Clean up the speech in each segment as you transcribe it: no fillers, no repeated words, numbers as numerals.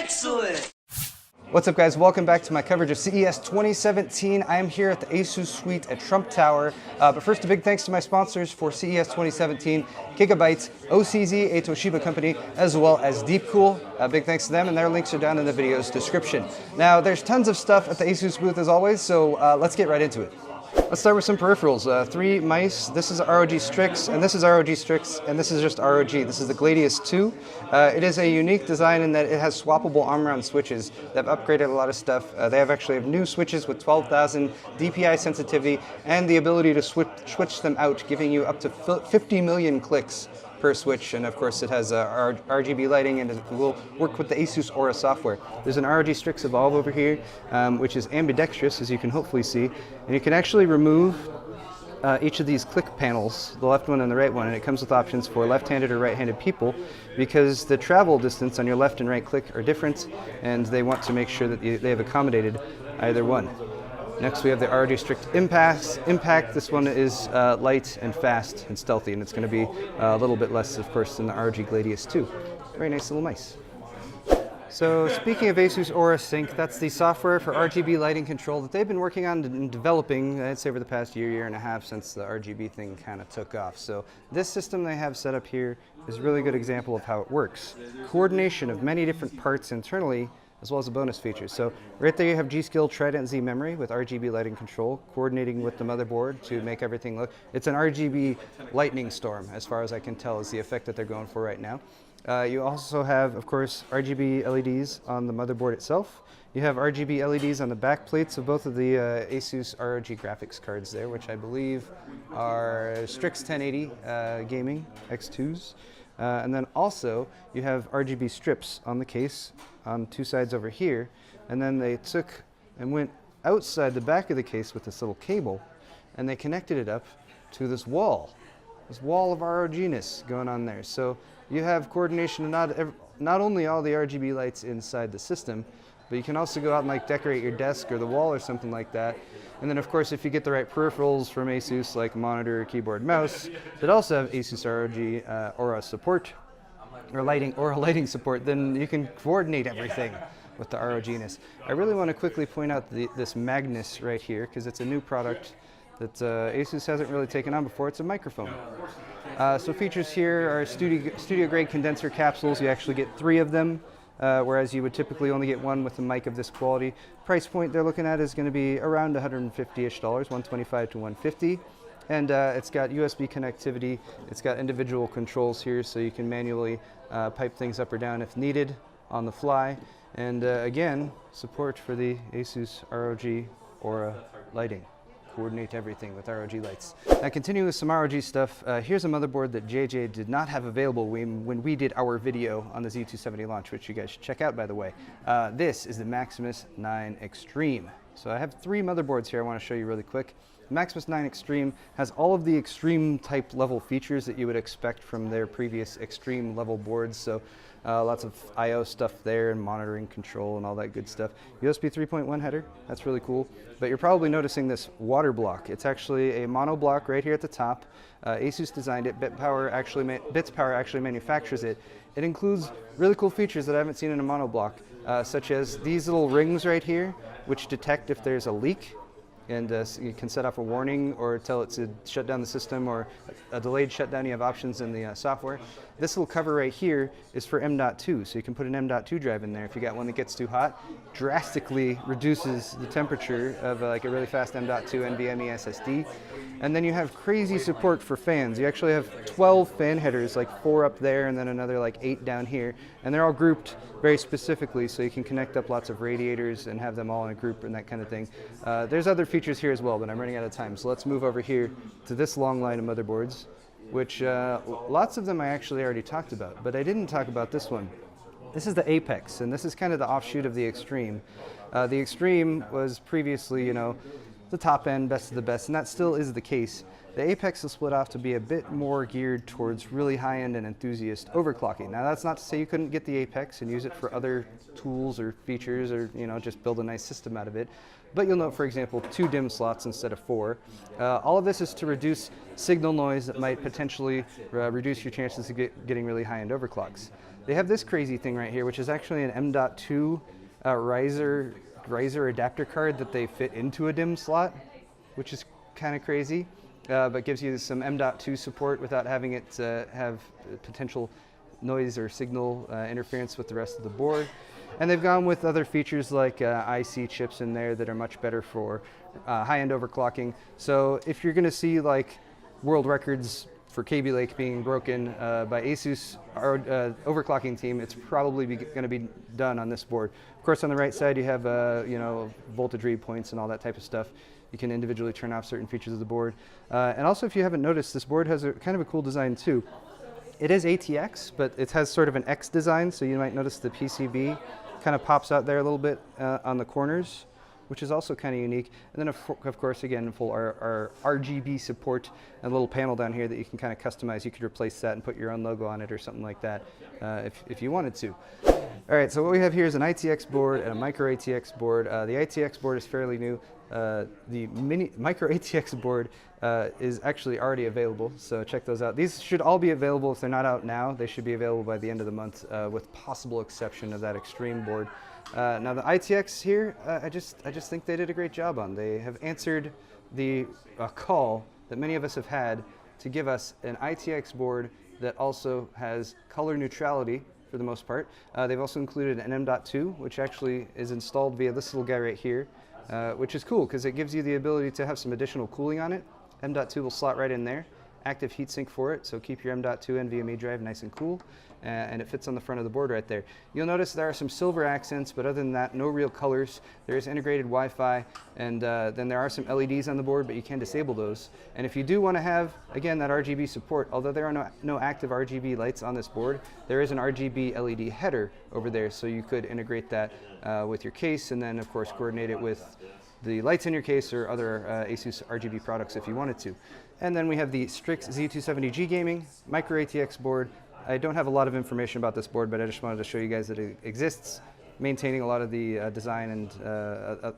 Excellent! What's up guys, welcome back to my coverage of CES 2017. I am here at the ASUS suite at Trump Tower. But first, a big thanks to my sponsors for CES 2017, Gigabyte, OCZ, a Toshiba company, as well as Deepcool. Big thanks to them, and their links are down in the video's description. Now, there's tons of stuff at the ASUS booth as always, so let's get right into it. Let's start with some peripherals. 3 mice, this is ROG Strix, and this is ROG Strix, and this is just ROG. This is the Gladius 2. It is a unique design in that it has swappable arm-around switches. They've upgraded a lot of stuff. They actually have new switches with 12,000 DPI sensitivity and the ability to switch them out, giving you up to 50 million clicks per switch, and of course it has RGB lighting, and it will work with the ASUS Aura software. There's an ROG Strix Evolve over here, which is ambidextrous, as you can hopefully see, and you can actually remove each of these click panels, the left one and the right one, and it comes with options for left-handed or right-handed people, because the travel distance on your left and right click are different, and they want to make sure that they have accommodated either one. Next we have the ROG Strix Impact. This one is light and fast and stealthy, and it's going to be a little bit less, of course, than the ROG Gladius 2. Very nice little mice. So speaking of ASUS Aura Sync, that's the software for RGB lighting control that they've been working on and developing, I'd say, over the past year and a half since the RGB thing kind of took off. So this system they have set up here is a really good example of how it works. Coordination of many different parts internally, as well as a bonus feature. So right there you have G.Skill Trident Z memory with RGB lighting control, coordinating with the motherboard to make everything look. It's an RGB lightning storm, as far as I can tell, is the effect that they're going for right now. You also have, of course, RGB LEDs on the motherboard itself. You have RGB LEDs on the back plates of both of the ASUS ROG graphics cards there, which I believe are Strix 1080 Gaming X2s. And then also you have RGB strips on the case on 2 sides over here, and then they took and went outside the back of the case with this little cable, and they connected it up to this wall of ROG-ness going on there. So you have coordination of not only all the RGB lights inside the system, but you can also go out and decorate your desk or the wall or something like that. And then of course, if you get the right peripherals from ASUS, like a monitor, keyboard, mouse, that also have ASUS ROG Aura support, or Aura lighting support, then you can coordinate everything with the ROG-ness. I really want to quickly point out this Magnus right here, because it's a new product that ASUS hasn't really taken on before. It's a microphone. So features here are studio-grade condenser capsules. You actually get 3 of them, whereas you would typically only get 1 with a mic of this quality. Price point they're looking at is going to be around $150-ish, $125 to $150. And it's got USB connectivity. It's got individual controls here, so you can manually pipe things up or down if needed on the fly. And again, support for the ASUS ROG Aura lighting. Coordinate everything with ROG lights. Now, continuing with some ROG stuff, here's a motherboard that JJ did not have available when we did our video on the Z270 launch, which you guys should check out, by the way. This is the Maximus 9 Extreme. So I have 3 motherboards here I want to show you really quick. Maximus 9 Extreme has all of the extreme type level features that you would expect from their previous extreme level boards. So lots of I/O stuff there, and monitoring control and all that good stuff. USB 3.1 header, that's really cool. But you're probably noticing this water block. It's actually a mono block right here at the top. ASUS designed it. Bits Power actually manufactures it. It includes really cool features that I haven't seen in a mono block, such as these little rings right here, which detect if there's a leak. And you can set off a warning or tell it to shut down the system, or a delayed shutdown. You have options in the software. This little cover right here is for M.2, so you can put an M.2 drive in there if you got one that gets too hot. Drastically reduces the temperature of a really fast M.2 NVMe SSD. And then you have crazy support for fans. You actually have 12 fan headers, 4 up there and then another 8 down here. And they're all grouped very specifically, so you can connect up lots of radiators and have them all in a group and that kind of thing. There's other features here as well, but I'm running out of time. So let's move over here to this long line of motherboards, which lots of them I actually already talked about, but I didn't talk about this one. This is the Apex, and this is kind of the offshoot of the Extreme. The Extreme was previously, the top end, best of the best, and that still is the case. The Apex is split off to be a bit more geared towards really high-end and enthusiast overclocking. Now, that's not to say you couldn't get the Apex and use it for other tools or features, or just build a nice system out of it. But you'll note, for example, 2 DIMM slots instead of 4. All of this is to reduce signal noise that might potentially reduce your chances of getting really high-end overclocks. They have this crazy thing right here, which is actually an M.2 riser adapter card that they fit into a DIMM slot, which is kind of crazy, but gives you some M.2 support without having it have potential noise or signal interference with the rest of the board. And they've gone with other features like IC chips in there that are much better for high-end overclocking. So if you're going to see like world records for Kaby Lake being broken by ASUS overclocking team, it's probably going to be done on this board. Of course, on the right side you have voltage read points and all that type of stuff. You can individually turn off certain features of the board. And also, if you haven't noticed, this board has a kind of a cool design too. It is ATX, but it has sort of an X design, so you might notice the PCB kind of pops out there a little bit on the corners, which is also kind of unique. And then of course, again, full our RGB support and a little panel down here that you can kind of customize. You could replace that and put your own logo on it or something like that if you wanted to. All right, so what we have here is an ITX board and a micro ATX board. The ITX board is fairly new. The micro ATX board is actually already available, so check those out. These should all be available. If they're not out now, they should be available by the end of the month, with possible exception of that Extreme board. Now the ITX here, I just think they did a great job on. They have answered the call that many of us have had to give us an ITX board that also has color neutrality for the most part. They've also included an M.2, which actually is installed via this little guy right here, which is cool because it gives you the ability to have some additional cooling on it. M.2 will slot right in there. Active heatsink for it, so keep your M.2 NVMe drive nice and cool, and it fits on the front of the board right there. You'll notice there are some silver accents, but other than that, no real colors. There is integrated Wi-Fi, and then there are some LEDs on the board, but you can disable those. And if you do want to have, again, that RGB support, although there are no active RGB lights on this board, there is an RGB LED header over there, so you could integrate that with your case, and then, of course, coordinate it with the lights in your case or other ASUS RGB products if you wanted to. And then we have the Strix Z270G Gaming Micro ATX board. I don't have a lot of information about this board, but I just wanted to show you guys that it exists, maintaining a lot of the design and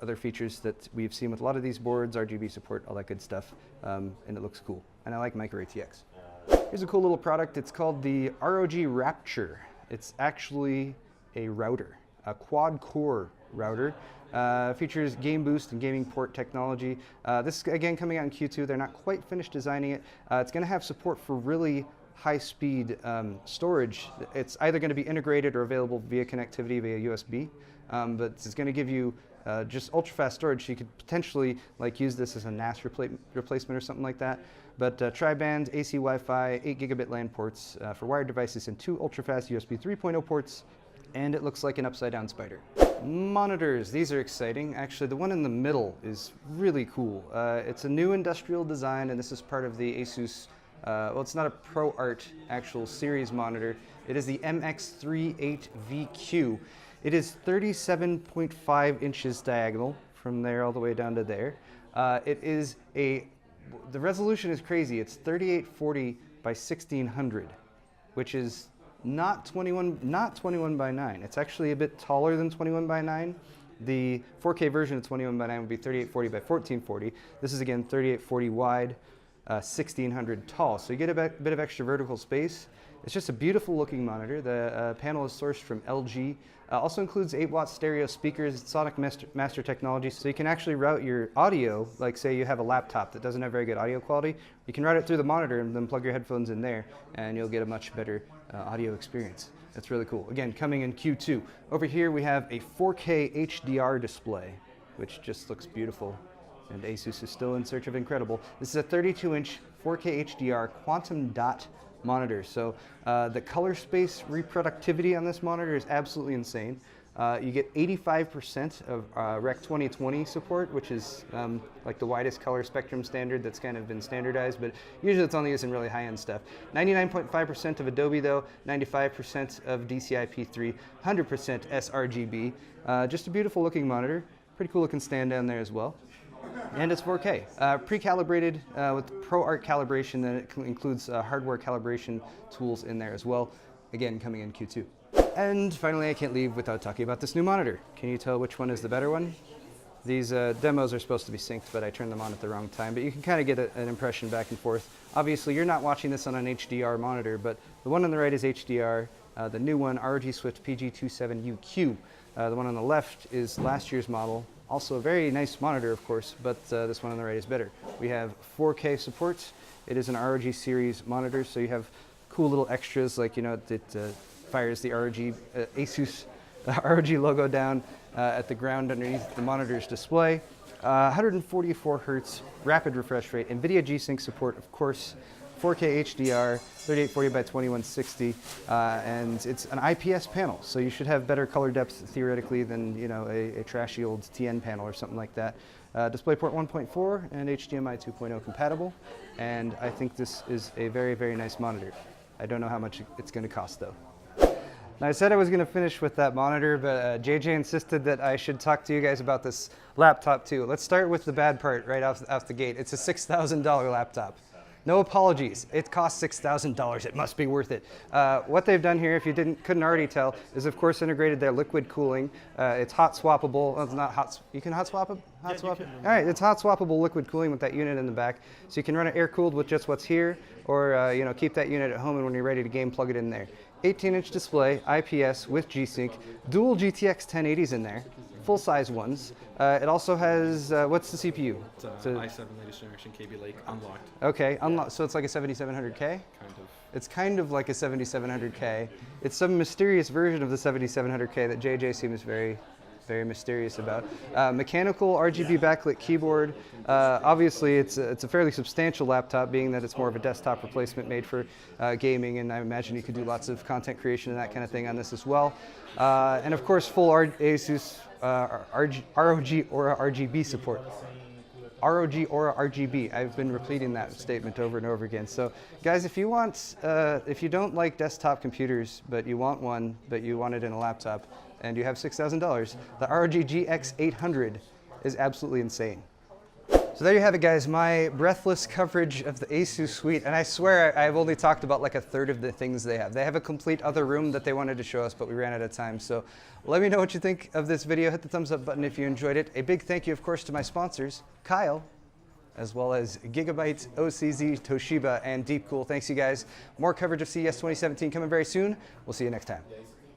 other features that we've seen with a lot of these boards, RGB support, all that good stuff, and it looks cool. And I like Micro ATX. Here's a cool little product. It's called the ROG Rapture. It's actually a router, a quad-core router. Features game boost and gaming port technology. This is again coming out in Q2. They're not quite finished designing it. It's going to have support for really high-speed storage. It's either going to be integrated or available via connectivity via USB, but it's going to give you just ultra-fast storage. So you could potentially like use this as a NAS replacement or something like that. But tri-band AC Wi-Fi, 8 gigabit LAN ports for wired devices, and 2 ultra-fast USB 3.0 ports. And it looks like an upside-down spider. Monitors, these are exciting. Actually, the one in the middle is really cool. It's a new industrial design, and this is part of the ASUS, well, it's not a ProArt actual series monitor. It is the MX38VQ. It is 37.5 inches diagonal from there all the way down to there. The resolution is crazy. It's 3840 by 1600, which is not 21 by 9. It's actually a bit taller than 21 by 9. The 4K version of 21 by 9 would be 3840 by 1440. This is again 3840 wide, 1600 tall. So you get a bit of extra vertical space. It's just a beautiful looking monitor. The panel is sourced from LG. Also includes 8-watt stereo speakers, Sonic Master technology, so you can actually route your audio, like say you have a laptop that doesn't have very good audio quality, you can route it through the monitor and then plug your headphones in there and you'll get a much better audio experience. That's really cool. Again, coming in Q2. Over here we have a 4K HDR display, which just looks beautiful. And ASUS is still in search of incredible. This is a 32-inch 4K HDR quantum dot monitor. So the color space reproductivity on this monitor is absolutely insane. You get 85% of Rec 2020 support, which is like the widest color spectrum standard that's kind of been standardized, but usually it's only used in really high-end stuff. 99.5% of Adobe though, 95% of DCI-P3, 100% sRGB. Just a beautiful looking monitor. Pretty cool looking stand down there as well. And it's 4K. Pre-calibrated with ProArt calibration, that it includes hardware calibration tools in there as well. Again, coming in Q2. And finally, I can't leave without talking about this new monitor. Can you tell which one is the better one? These demos are supposed to be synced, but I turned them on at the wrong time. But you can kind of get an impression back and forth. Obviously, you're not watching this on an HDR monitor, but the one on the right is HDR. The new one, ROG Swift PG27UQ. The one on the left is last year's model. Also a very nice monitor, of course, but this one on the right is better. We have 4K support. It is an ROG series monitor, so you have cool little extras like, you know, it fires the ROG ASUS ROG logo down at the ground underneath the monitor's display. 144 hertz rapid refresh rate, NVIDIA G-Sync support, of course, 4K HDR, 3840 by 2160, and it's an IPS panel, so you should have better color depth theoretically than, you know, a trashy old TN panel or something like that. DisplayPort 1.4 and HDMI 2.0 compatible, and I think this is a very, very nice monitor. I don't know how much it's going to cost though. Now, I said I was going to finish with that monitor, but JJ insisted that I should talk to you guys about this laptop too. Let's start with the bad part right off the gate. It's a $6,000 laptop. No apologies. It costs $6,000. It must be worth it. What they've done here, if you couldn't already tell, is of course integrated their liquid cooling. It's hot swappable. Well, it's not hot. You can hot swap it. Hot swap it. All right. It's hot swappable liquid cooling with that unit in the back, so you can run it air cooled with just what's here, or you know, keep that unit at home, and when you're ready to game, plug it in there. 18-inch display, IPS with G-Sync, dual GTX 1080s in there, full-size ones. It also has, what's the CPU? It's an i7 latest generation Kaby Lake unlocked. Okay, so it's like a 7700K? Kind of. It's kind of like a 7700K. It's some mysterious version of the 7700K that JJ seems very mysterious about. Mechanical RGB backlit keyboard. Obviously, it's a fairly substantial laptop, being that it's more of a desktop replacement made for gaming, and I imagine you could do lots of content creation and that kind of thing on this as well. And of course, full ASUS ROG Aura RGB support. ROG Aura RGB. I've been repeating that statement over and over again. So, guys, if you don't like desktop computers, but you want one, but you want it in a laptop, and you have $6,000, the ROG GX 800 is absolutely insane. So there you have it, guys, my breathless coverage of the ASUS suite, and I swear I've only talked about like a third of the things they have. They have a complete other room that they wanted to show us, but we ran out of time. So let me know what you think of this video. Hit the thumbs up button if you enjoyed it. A big thank you, of course, to my sponsors, Kyle, as well as Gigabyte, OCZ, Toshiba, and Deepcool. Thanks, you guys. More coverage of CES 2017 coming very soon. We'll see you next time.